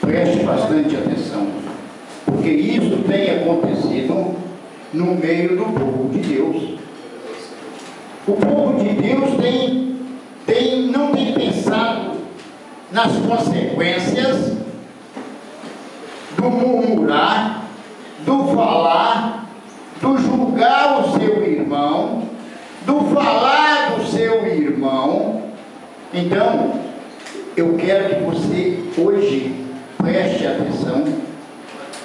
Preste bastante atenção, porque isso tem acontecido no meio do povo de Deus. O povo de Deus não tem pensado nas consequências do murmurar, do falar, do julgar o seu irmão, do falar do seu irmão. Então, eu quero que você hoje preste atenção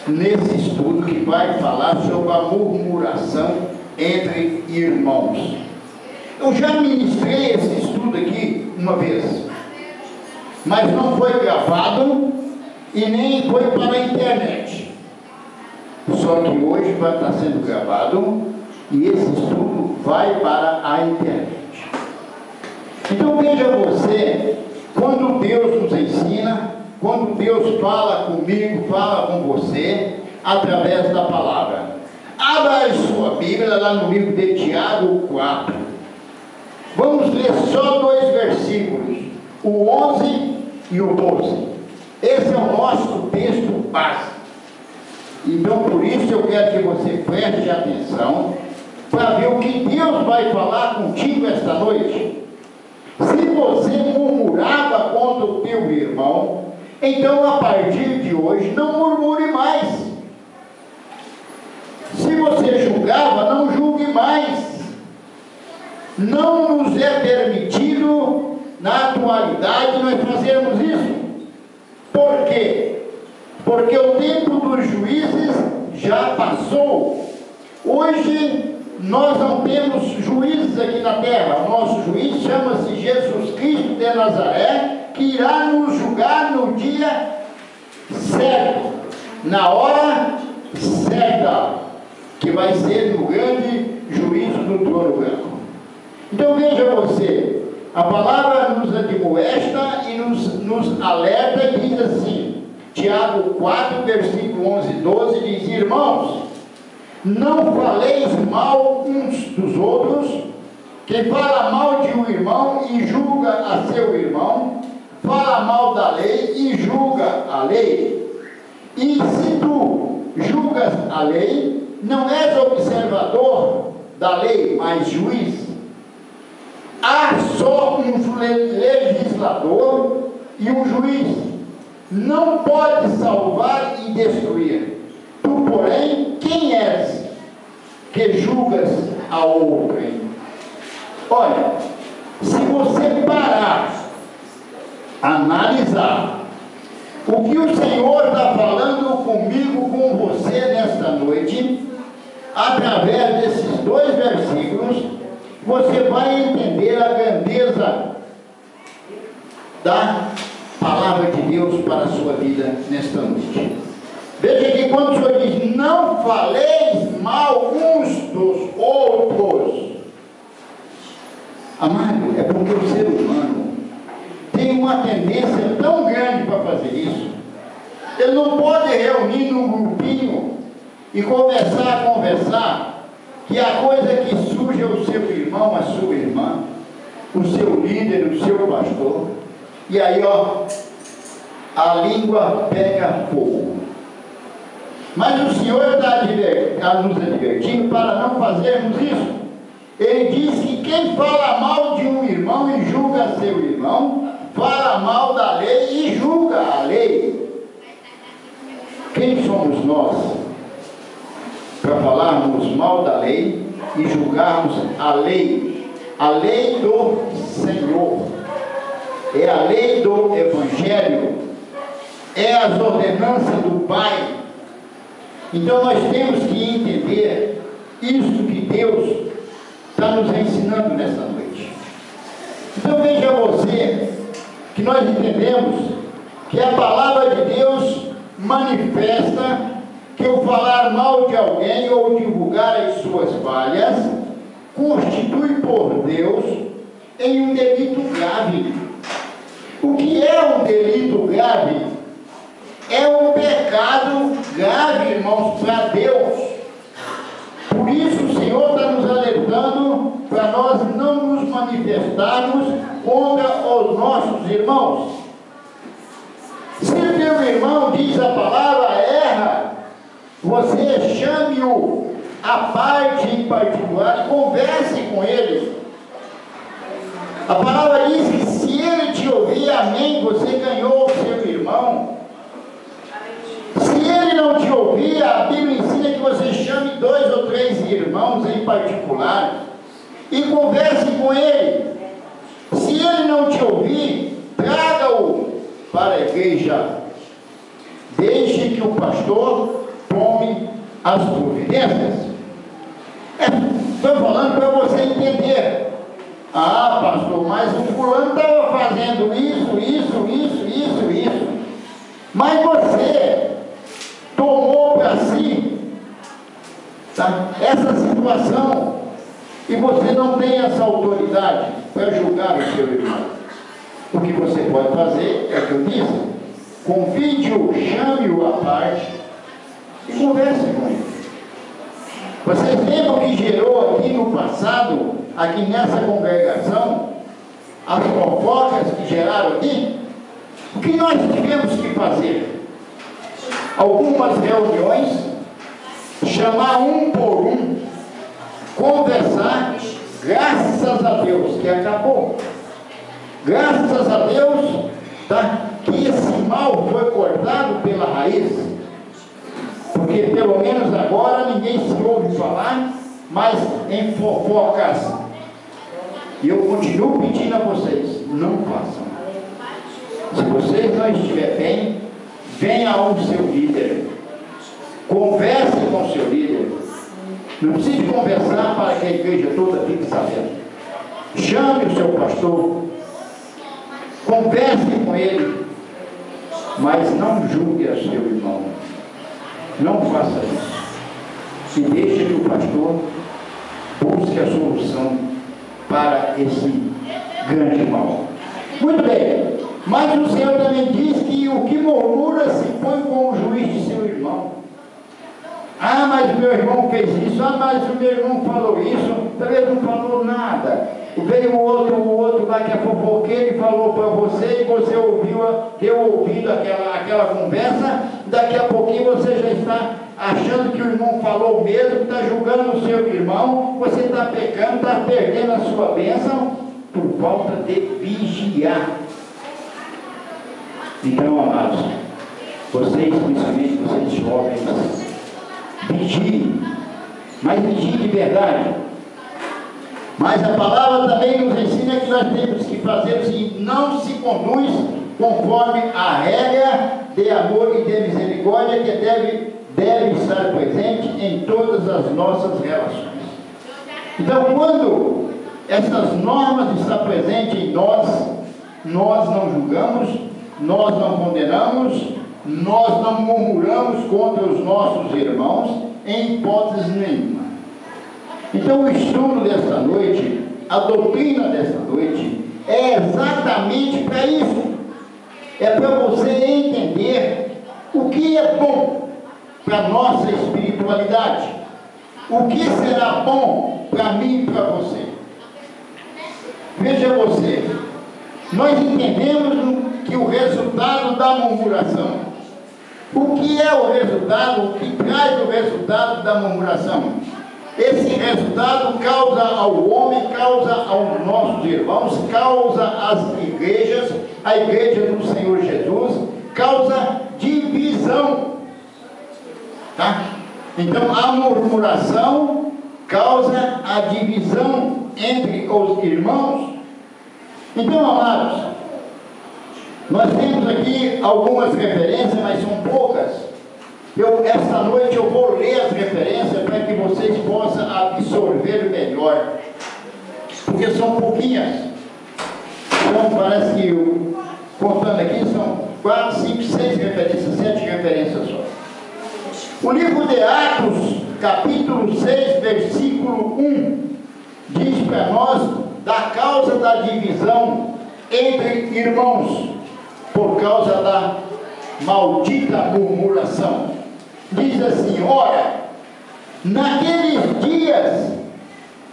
nesse estudo que vai falar sobre a murmuração entre irmãos. Eu já ministrei esse estudo aqui uma vez, mas não foi gravado e nem foi para a internet. Só que hoje vai estar sendo gravado e esse estudo vai para a internet. Então veja você, quando Deus nos ensina, quando Deus fala comigo, fala com você, através da palavra. Abra a sua Bíblia lá no livro de Tiago 4. Vamos ler só 2 versículos, o 11 e o 12. Esse é o nosso texto básico. Então, por isso eu quero que você preste atenção para ver o que Deus vai falar contigo esta noite. Se você murmurava contra o teu irmão, então a partir de hoje não murmure mais. Se você julgava, não julgue mais. Não nos é permitido, na atualidade, nós fazermos isso. Por quê? Porque o tempo dos juízes já passou. Hoje nós não temos juízes aqui na terra. O nosso juiz chama-se Jesus Cristo de Nazaré, que irá nos julgar no dia certo, na hora certa, que vai ser no grande juízo do trono branco. Então veja você, a palavra nos admoesta e nos alerta e diz assim, Tiago 4, versículo 11 e 12, diz: irmãos, não faleis mal uns dos outros. Quem fala mal de um irmão e julga a seu irmão, fala mal da lei e julga a lei. E se tu julgas a lei, não és observador da lei, mas juiz. Há só um legislador e um juiz. Não pode salvar e destruir. Tu, porém, quem és que julgas a outrem? Olha, se você parar, analisar o que o Senhor está falando comigo, com você nesta noite, através desses 2 versículos, você vai entender a grandeza da palavra de Deus para a sua vida nesta noite. Veja que quando o Senhor diz, não faleis mal uns dos outros, amado, é porque o ser humano tem uma tendência tão grande para fazer isso. Ele não pode reunir num grupinho e começar a conversar, que a coisa que surge é o seu irmão, a sua irmã, o seu líder, o seu pastor, e aí a língua pega fogo. Mas o Senhor está nos advertindo para não fazermos isso. Ele diz que quem fala mal de um irmão e julga seu irmão, fala mal da lei e julga a lei. Quem somos nós para falarmos mal da lei e julgarmos a lei? A lei do Senhor, é a lei do Evangelho, é as ordenanças do Pai. Então nós temos que entender isso que Deus está nos ensinando nessa noite. Então veja você, que nós entendemos que a palavra de Deus manifesta que o falar mal de alguém ou divulgar as suas falhas constitui por Deus em um delito grave. O que é um delito grave? É um pecado grave, irmãos, para Deus. Por isso o Senhor está nos alertando para nós não nos manifestarmos contra os nossos irmãos. Se teu irmão, diz a palavra, erra, você chame-o à parte em particular e converse com ele. A palavra diz que se ele te ouvir, amém, você ganhou o seu irmão. Se ele não te ouvir, a Bíblia ensina que você chame 2 ou 3 irmãos em particular e converse com ele. Se ele não te ouvir, traga-o para a igreja. Deixe que o pastor tome as providências. Estou falando para você entender. Ah, pastor, mas o fulano estava fazendo isso. Mas você tomou para si, tá, essa situação e você não tem essa autoridade para julgar o seu irmão. O que você pode fazer é o que eu disse: convide-o, chame-o à parte e converse com ele. Vocês lembram que gerou aqui no passado, aqui nessa congregação, as fofocas que geraram aqui? O que nós tivemos que fazer? Algumas reuniões, chamar um por um, conversar, graças a Deus que acabou. Graças a Deus, tá, que esse mal foi cortado pela raiz. Porque pelo menos agora ninguém se ouve falar mais em fofocas. E eu continuo pedindo a vocês, não façam. Se vocês não estiverem bem, venha ao seu líder. Converse com o seu líder. Não precisa conversar para que a igreja toda fique sabendo. Chame o seu pastor. Converse com ele. Mas não julgue a seu irmão. Não faça isso. E deixe que o pastor busque a solução para esse grande mal. Muito bem. Mas o Senhor também diz que o que murmura se põe com o juiz de seu irmão. Ah, mas o meu irmão fez isso. Ah, mas o meu irmão falou isso. Talvez não falou nada. Veio o outro lá que é fofoqueiro e falou para você, e você deu ouvido àquela conversa. Daqui a pouquinho você já está achando que o irmão falou mesmo, está julgando o seu irmão. Você está pecando, está perdendo a sua bênção por falta de vigiar. Então, amados, vocês, principalmente vocês jovens, vigiem, mas vigiem de verdade. Mas a palavra também nos ensina que nós temos que fazer o seguinte: não se conduz conforme a regra de amor e de misericórdia que deve estar presente em todas as nossas relações. Então, quando essas normas estão presentes em nós, nós não julgamos, nós não condenamos, nós não murmuramos contra os nossos irmãos em hipótese nenhuma. Então o estudo desta noite, a doutrina desta noite, é exatamente para isso. É para você entender o que é bom para a nossa espiritualidade. O que será bom para mim e para você. Veja você, nós entendemos que o resultado da murmuração. O que é o resultado? O que traz o resultado da murmuração? Esse resultado causa ao homem, causa aos nossos irmãos, causa às igrejas, a igreja do Senhor Jesus, causa divisão. Tá? Então a murmuração causa a divisão entre os irmãos. Então, amados, nós temos aqui algumas referências, mas são poucas. Esta noite eu vou ler as referências para que vocês possam absorver melhor, porque são pouquinhas. Então parece que, contando aqui, são 4, 5, 6 referências, 7 referências só. O livro de Atos, capítulo 6, versículo 1, diz para nós da causa da divisão entre irmãos, por causa da maldita murmuração. Diz assim: ora, naqueles dias,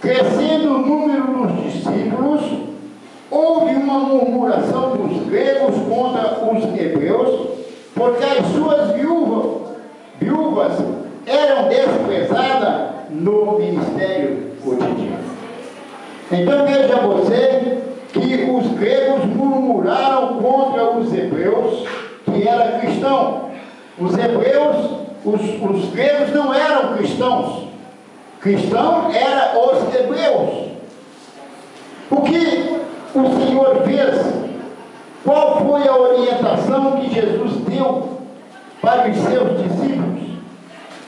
crescendo o número dos discípulos, houve uma murmuração dos gregos contra os hebreus, porque as suas viúvas eram desprezadas no ministério cotidiano. Então veja você que os gregos murmuraram contra os hebreus, que eram cristãos. Os gregos não eram cristãos. Cristão eram os hebreus. O que o Senhor fez? Qual foi a orientação que Jesus deu para os seus discípulos?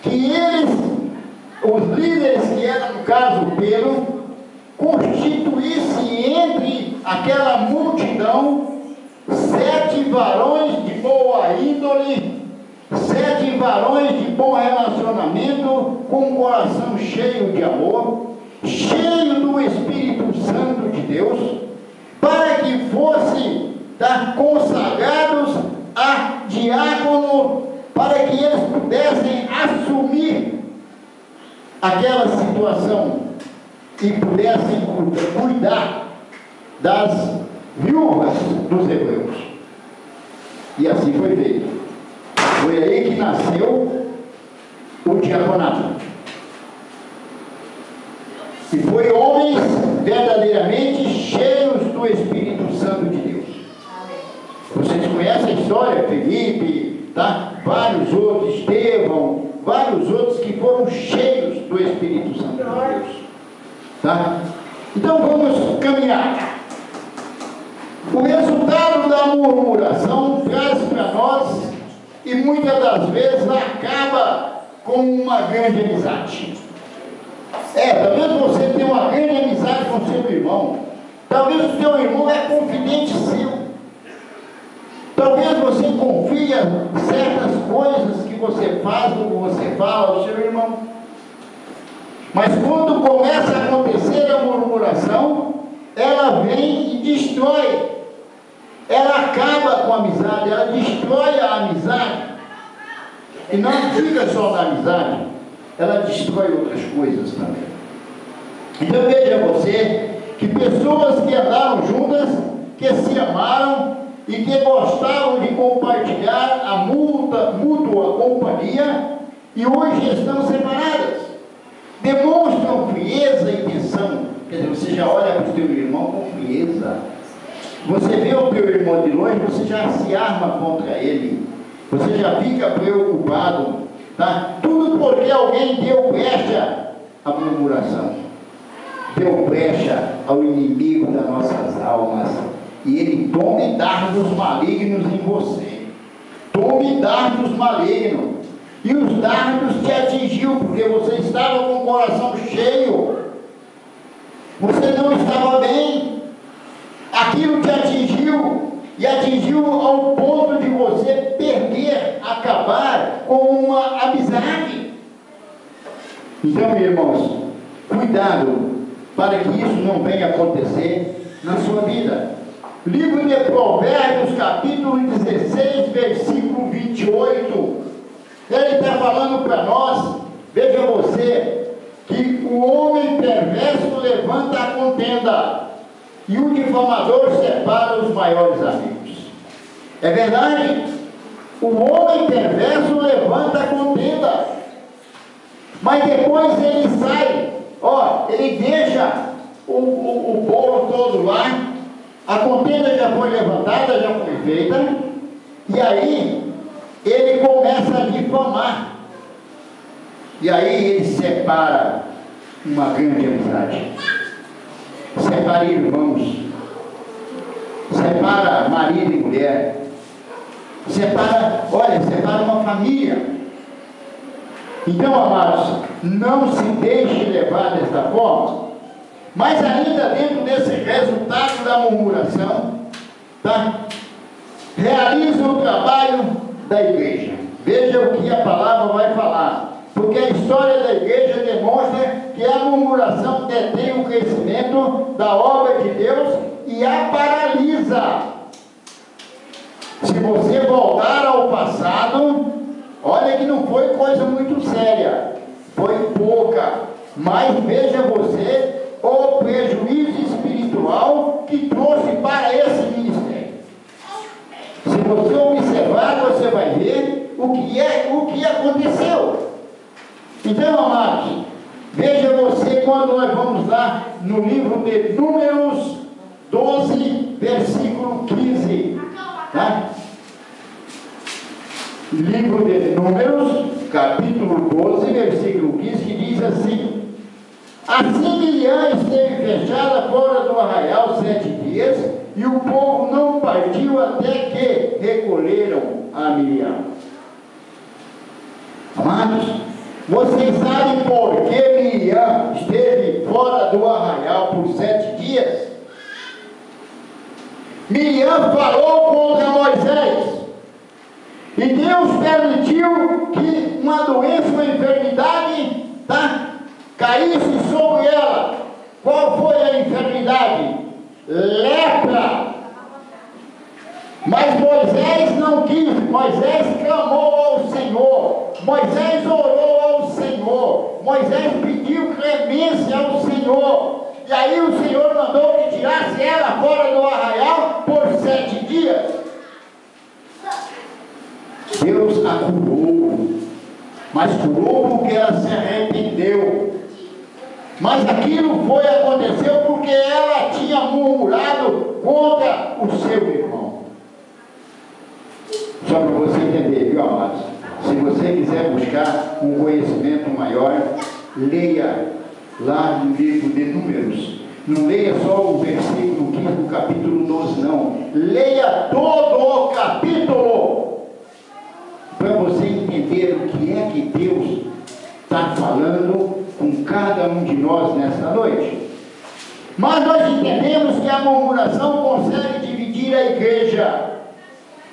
Que eles, os líderes que eram, no caso Pedro, constituíssem entre aquela multidão 7 varões de boa índole, 7 varões de bom relacionamento, com um coração cheio de amor, cheio do Espírito Santo de Deus, para que fossem consagrados a diácono, para que eles pudessem assumir aquela situação e pudessem cuidar das viúvas dos hebreus. E assim foi feito. Foi aí que nasceu o diaconato. E foi homens verdadeiramente cheios do Espírito Santo de Deus. Vocês conhecem a história, Felipe, vários outros, Estevão, vários outros que foram cheios do Espírito Santo de Deus. Então vamos caminhar. O resultado da murmuração traz para nós, e muitas das vezes acaba com uma grande amizade. Talvez você tenha uma grande amizade com seu irmão. Talvez o seu irmão é confidente seu. Talvez você confia certas coisas que você faz ou que você fala ao seu irmão. Mas quando começa a acontecer a murmuração, ela vem e destrói. Ela acaba com a amizade, ela destrói a amizade. E não fica só na amizade, ela destrói outras coisas também. Então veja você que pessoas que andaram juntas, que se amaram e que gostavam de compartilhar a mútua companhia, e hoje estão separadas, demonstram frieza e tensão. Quer dizer, você já olha para o teu irmão com frieza. Você vê o teu irmão de longe, você já se arma contra ele. Você já fica preocupado, Tudo porque alguém deu brecha à murmuração, deu brecha ao inimigo das nossas almas, e ele tome dardos malignos em você. Tome dardos malignos. E os dardos te atingiu, porque você estava com o coração cheio. Você não estava bem. Aquilo te atingiu, e atingiu ao ponto de você perder, acabar com uma amizade. Então, irmãos, cuidado para que isso não venha acontecer na sua vida. Livro de Provérbios, capítulo 16, versículo 28. Ele está falando para nós, veja você, que o homem perverso levanta a contenda, e o difamador separa os maiores amigos. É verdade? O homem perverso levanta a contenda, mas depois ele sai, ele deixa o bolo todo lá, a contenda já foi levantada, já foi feita, e aí ele começa a difamar, e aí ele separa uma grande amizade. Separa irmãos, separa marido e mulher, separa uma família. Então, amados, não se deixe levar desta forma. Mas ainda dentro desse resultado da murmuração, realiza o trabalho da igreja. Veja o que a palavra vai falar. Porque a história da igreja demonstra que a murmuração detém o crescimento da obra de Deus e a paralisa. Se você voltar ao passado, olha que não foi coisa muito séria, foi pouca, mas veja você o prejuízo espiritual que trouxe para esse ministério. Se você observar observar, você vai ver o que aconteceu. Então, amados, veja você quando nós vamos lá no livro de Números 12, versículo 15. Tá? Livro de Números, capítulo 12, versículo 15, que diz assim: assim Miriam esteve fechada fora do arraial 7 dias, e o povo não partiu até que recolheram a Miriam. Amados, vocês sabem por que Miriam esteve fora do arraial por 7 dias? Miriam falou contra Moisés, e Deus permitiu que uma doença, uma enfermidade, caísse sobre ela. Qual foi a enfermidade? Lepra. Mas Moisés não quis. Moisés clamou ao Senhor. Moisés orou ao Senhor. Moisés pediu clemência ao Senhor. E aí o Senhor mandou que tirasse ela fora do arraial por 7 dias. Deus a curou, mas curou porque ela se arrependeu. Mas aquilo aconteceu porque ela tinha murmurado contra o seu irmão. Só para você entender, viu, amados? Se você quiser buscar um conhecimento maior, leia lá no livro de Números. Não leia só o versículo 15 do capítulo 12, não. Leia todo o capítulo, para você entender o que é que Deus está falando com cada um de nós nesta noite. Mas nós entendemos que a murmuração consegue dividir a igreja,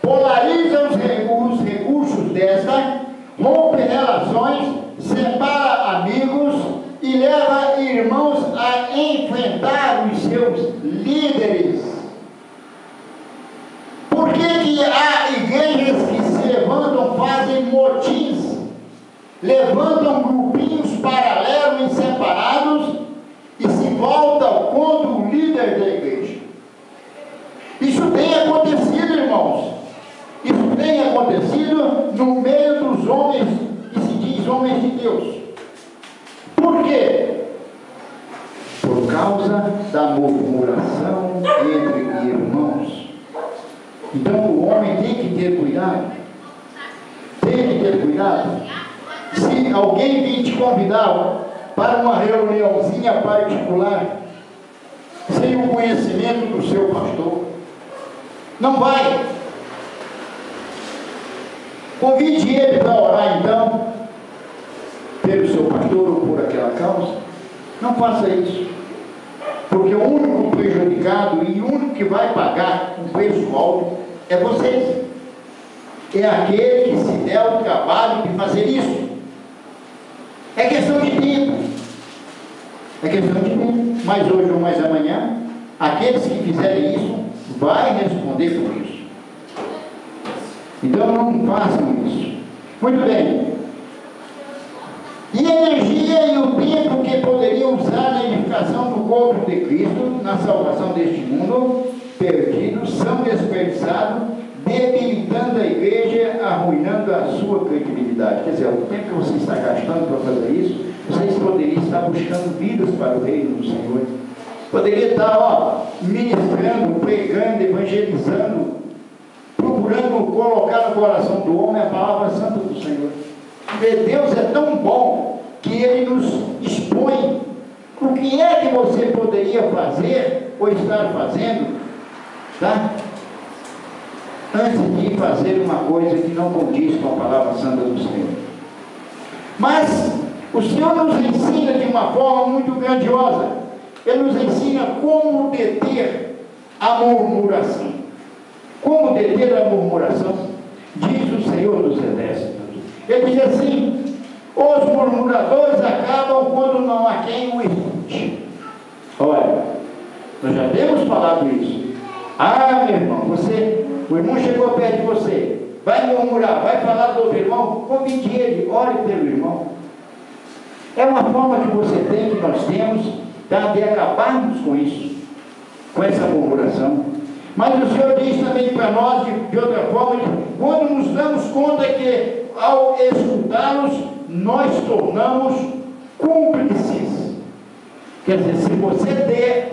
polariza os recursos desta, rompe relações, separa amigos e leva irmãos a enfrentar os seus líderes. Por que há igrejas que se levantam, fazem motins, levantam grupinhos paralelos e separados e se voltam contra o líder da igreja? Isso tem acontecido, irmãos. Isso tem acontecido no meio dos homens que se diz homens de Deus. Por quê? Por causa da murmuração entre irmãos. Então o homem tem que ter cuidado. Tem que ter cuidado. Se alguém vir te convidar para uma reuniãozinha particular, sem o conhecimento do seu pastor, não vai. Convide ele para orar então, pelo seu pastor ou por aquela causa. Não faça isso, porque o único prejudicado e o único que vai pagar um preço alto é vocês. É aquele que se der o trabalho de fazer isso. É questão de tempo. É questão de tempo. Mas hoje ou mais amanhã, aqueles que fizerem isso vai responder por isso. Então não façam isso. Muito bem. E a energia e o tempo que poderiam usar na edificação do corpo de Cristo, na salvação deste mundo perdido, são desperdiçados, debilitando a igreja, arruinando a sua credibilidade. Quer dizer, o tempo que você está gastando para fazer isso, vocês poderiam estar buscando vidas para o reino do Senhor. Poderia estar ministrando, pregando, evangelizando, procurando colocar no coração do homem a palavra santa do Senhor. Porque Deus é tão bom que Ele nos expõe o que é que você poderia fazer ou estar fazendo, tá? Antes de fazer uma coisa que não condiz com a palavra santa do Senhor. Mas o Senhor nos ensina de uma forma muito grandiosa. Ele nos ensina como deter a murmuração. Como deter a murmuração? Diz o Senhor dos Exércitos. Ele diz assim: os murmuradores acabam quando não há quem o escute. Olha, nós já temos falado isso. Ah, meu irmão, o irmão chegou perto de você, vai murmurar, vai falar do outro irmão, convide ele, ore pelo irmão. É uma forma que você tem, que nós temos, de acabarmos com isso, com essa murmuração. Mas o Senhor diz também para nós, de outra forma, quando conta que, ao escutá-los, nós tornamos cúmplices. Quer dizer, se você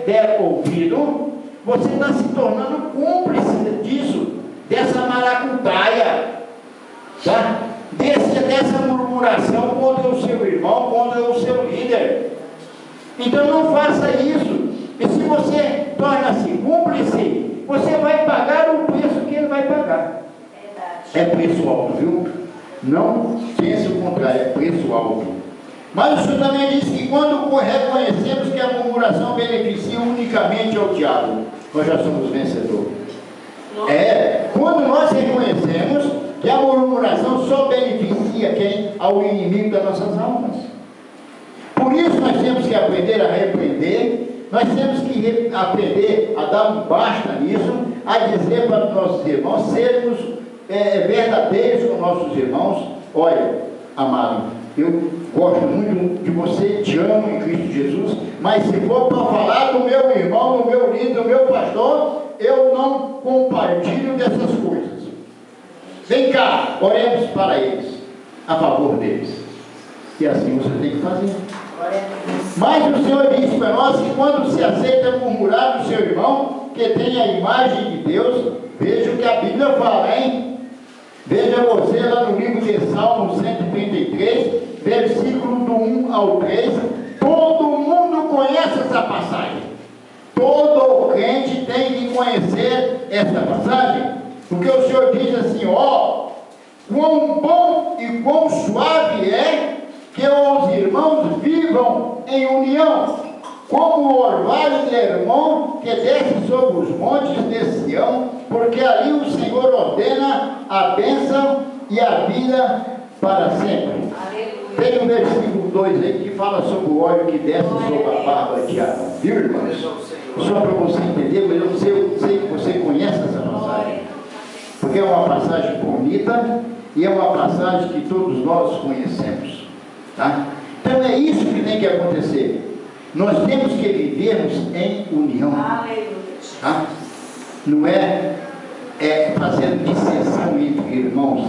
der ouvido, você está se tornando cúmplice disso, dessa maracutaia, tá? Dessa murmuração contra o seu irmão, contra o seu líder. Então não faça isso. E se você torna-se cúmplice, você vai pagar o preço que ele vai pagar. É preço alto, viu? Não pense o contrário, é preço alto. Mas o Senhor também diz que quando reconhecemos que a murmuração beneficia unicamente ao diabo, nós já somos vencedores. Quando nós reconhecemos que a murmuração só beneficia quem? Ao inimigo das nossas almas. Por isso nós temos que aprender a repreender, nós temos que aprender a dar um basta nisso, a dizer para os nossos irmãos, sermos verdadeiros com nossos irmãos. Olha, amado, eu gosto muito de você, te amo em Cristo Jesus, mas se for para falar do meu irmão, do meu líder, do meu pastor, eu não compartilho dessas coisas. Vem cá, oremos para eles, a favor deles. E assim você tem que fazer. Mas o Senhor disse para nós que quando se aceita murmurar do seu irmão, que tem a imagem de Deus, veja o que a Bíblia fala, hein? Veja você lá no livro de Salmo 133, versículo do 1 ao 3. Todo mundo conhece essa passagem. Todo crente tem que conhecer essa passagem. Porque o Senhor diz assim, ó, quão bom e quão suave é que os irmãos vivam em união, como o orvalho de Hermon que desce sobre os montes de Sião, porque ali o Senhor ordena a bênção e a vida para sempre. Tem um versículo 2 aí que fala sobre o óleo que desce sobre a barba de Arão. Viu, irmãos? Só para você entender, mas eu sei que você conhece essa passagem. Porque é uma passagem bonita e é uma passagem que todos nós conhecemos. Tá? Então é isso que tem que acontecer. Nós temos que vivermos em união. Tá? Não é fazendo dissensão entre irmãos,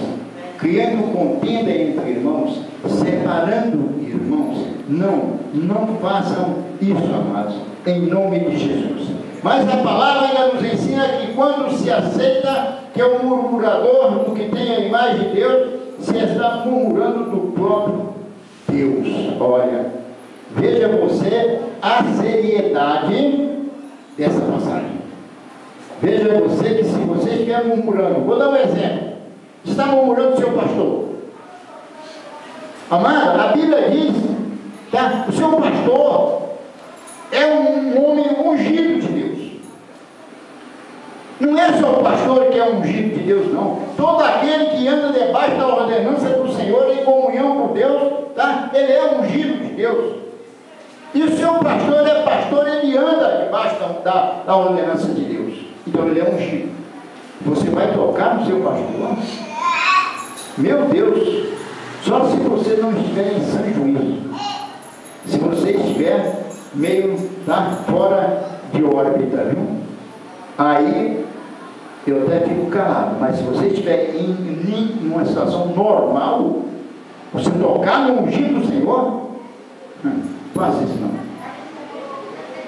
criando contenda entre irmãos, separando irmãos. Não façam isso, amados, em nome de Jesus. Mas a palavra ainda nos ensina que quando se aceita que é o murmurador do que tem a imagem de Deus, se está murmurando do próprio Deus. Olha, veja você a seriedade dessa passagem. Veja você que se você estiver murmurando, vou dar um exemplo, está murmurando do seu pastor. Amado, a Bíblia diz, tá? O seu pastor é um homem ungido de Deus. Não é só o pastor que é ungido de Deus, não. Todo aquele que anda debaixo da ordenança do Senhor em comunhão com Deus, tá? Ele é ungido de Deus. E o seu pastor é pastor, ele anda debaixo da ordenança de Deus. Então ele é ungido. Você vai tocar no seu pastor? Meu Deus, só se você não estiver em sã juízo. Se você estiver meio fora de órbita, viu? Aí eu até fico calado, mas se você estiver em uma situação normal, você tocar no ungido do Senhor, faça isso não.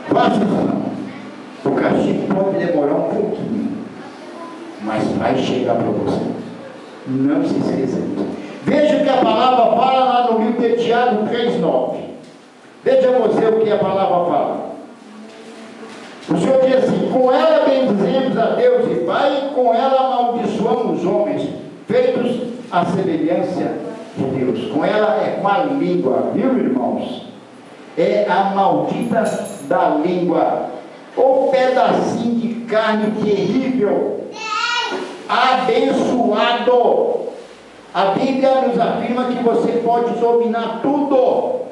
Faça isso não. O castigo pode demorar um pouquinho, mas vai chegar para você. Não se esqueça disso. Veja o que a palavra fala lá no livro de Tiago 3,9. Veja você o que a palavra fala. O Senhor diz assim: com ela bendizemos a Deus e Pai, e com ela amaldiçoamos os homens, feitos à semelhança de Deus. Com ela é com a língua, viu, irmãos? É a maldita da língua. O pedacinho de carne terrível, abençoado. A Bíblia nos afirma que você pode dominar tudo,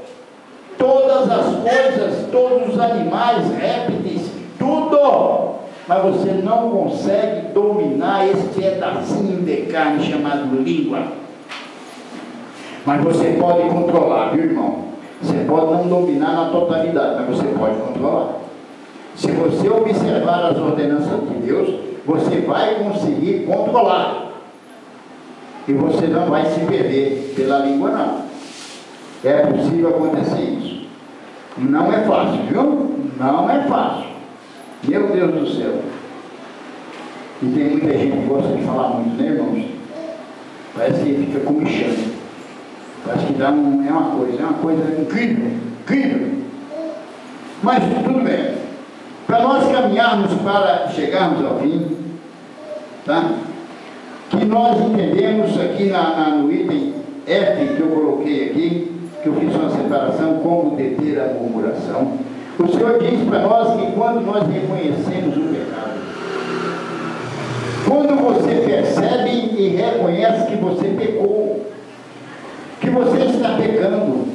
todas as coisas, todos os animais, répteis, tudo, mas você não consegue dominar esse pedacinho de carne chamado língua. Mas você pode controlar, viu, irmão? Você pode não dominar na totalidade, mas você pode controlar. Se você observar as ordenanças de Deus, você vai conseguir controlar. E você não vai se perder pela língua, não. É possível acontecer isso. Não é fácil, viu? Não é fácil. Meu Deus do céu. E tem muita gente que gosta de falar muito, né, irmãos? Parece que fica comichando. Parece que é uma coisa incrível, incrível. Mas tudo bem. Para nós caminharmos para chegarmos ao fim, tá? Que nós entendemos aqui no item F que eu coloquei aqui, que eu fiz uma separação, como deter a murmuração. O Senhor diz para nós que quando nós reconhecemos o pecado, quando você percebe e reconhece que você pecou, que você está pecando,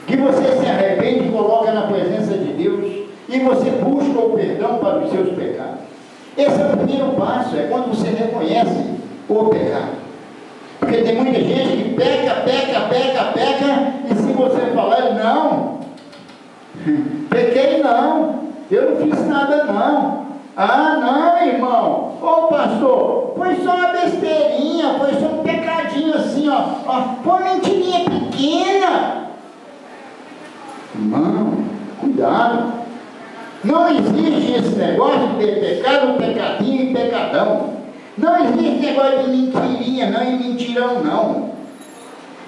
que você se arrepende e coloca na presença de Deus, e você busca o perdão para os seus pecados. Esse é o primeiro passo, é quando você reconhece o pecado. Porque tem muita gente que peca, e se você falar, não, pequei não, eu não fiz nada não. Ah, não, irmão, ô pastor, foi só uma besteirinha, foi só um pecadinho assim, foi uma mentirinha pequena. Irmão, cuidado. Não existe esse negócio de pecado, pecadinho e pecadão. Não existe negócio de mentirinha, não, e mentirão, não.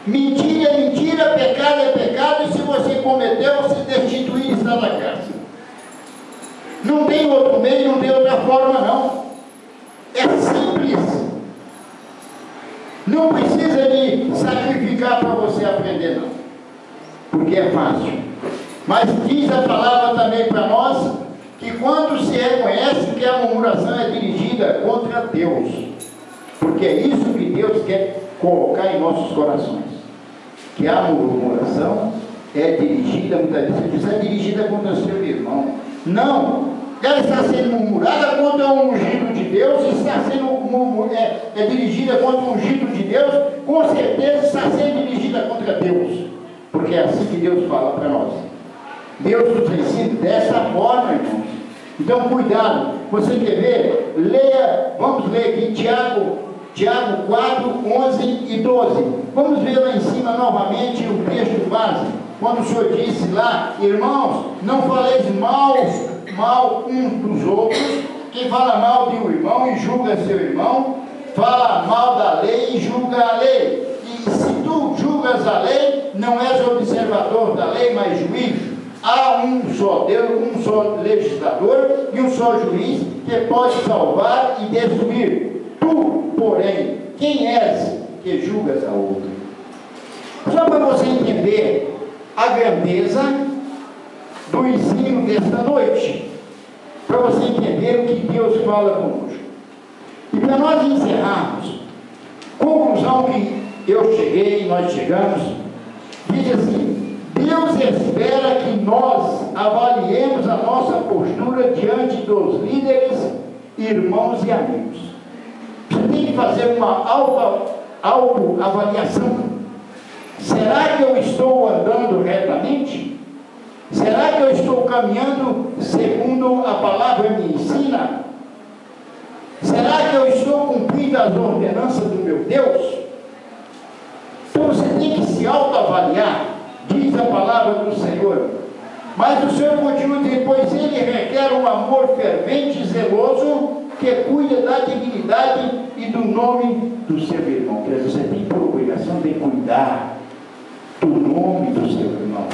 Mentira é mentira, pecado é pecado, e se você cometeu, você destituir e está na graça. Não tem outro meio, não tem outra forma, não. É simples. Não precisa de sacrificar para você aprender, não. Porque é fácil. Mas diz a palavra também para nós, que quando se reconhece que a murmuração é dirigida contra Deus, porque é isso que Deus quer colocar em nossos corações, que a murmuração é dirigida, muitas vezes, é dirigida contra o seu irmão. Não, ela está sendo murmurada contra o ungido de Deus, está sendo dirigida contra o ungido de Deus, com certeza está sendo dirigida contra Deus, porque é assim que Deus fala para nós. Deus nos ensina dessa forma, irmãos. Então, cuidado. Você quer ver? Leia, vamos ler aqui Tiago 4, 11 e 12. Vamos ver lá em cima novamente o texto base. Quando o Senhor disse lá, irmãos, não faleis mal uns dos outros. Quem fala mal de um irmão e julga seu irmão, fala mal da lei e julga a lei. E se tu julgas a lei, não és observador da lei, mas juiz. Há um só Deus, um só legislador e um só juiz que pode salvar e destruir. Tu, porém, quem és que julgas a outro? Só para você entender a grandeza do ensino desta noite, para você entender o que Deus fala conosco. E para nós encerrarmos, conclusão que eu cheguei, nós chegamos, diz assim: Deus espera que nós avaliemos a nossa postura diante dos líderes, irmãos e amigos. Você tem que fazer uma autoavaliação. Será que eu estou andando retamente? Será que eu estou caminhando segundo a palavra me ensina? Será que eu estou cumprindo as ordenanças do meu Deus? Então você tem que se autoavaliar. Diz a palavra do Senhor. Mas o Senhor continua dizendo: pois ele requer um amor fervente e zeloso, que cuida da dignidade e do nome do seu irmão. Quer dizer, você tem por obrigação de cuidar do nome do seu irmão.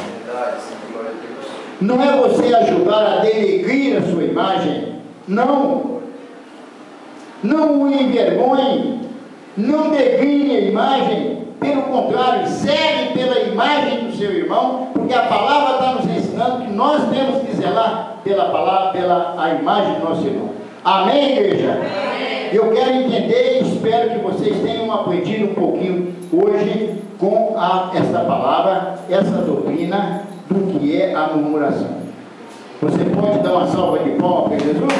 Não é você ajudar a denegrir a sua imagem. Não. Não o envergonhe. Não degrine a imagem. Pelo contrário, segue pela imagem do seu irmão, porque a palavra está nos ensinando que nós temos que zelar pela palavra, pela imagem do nosso irmão. Amém, igreja? Amém. Eu quero entender e espero que vocês tenham aprendido um pouquinho hoje com essa palavra, essa doutrina do que é a murmuração. Você pode dar uma salva de palmas para Jesus?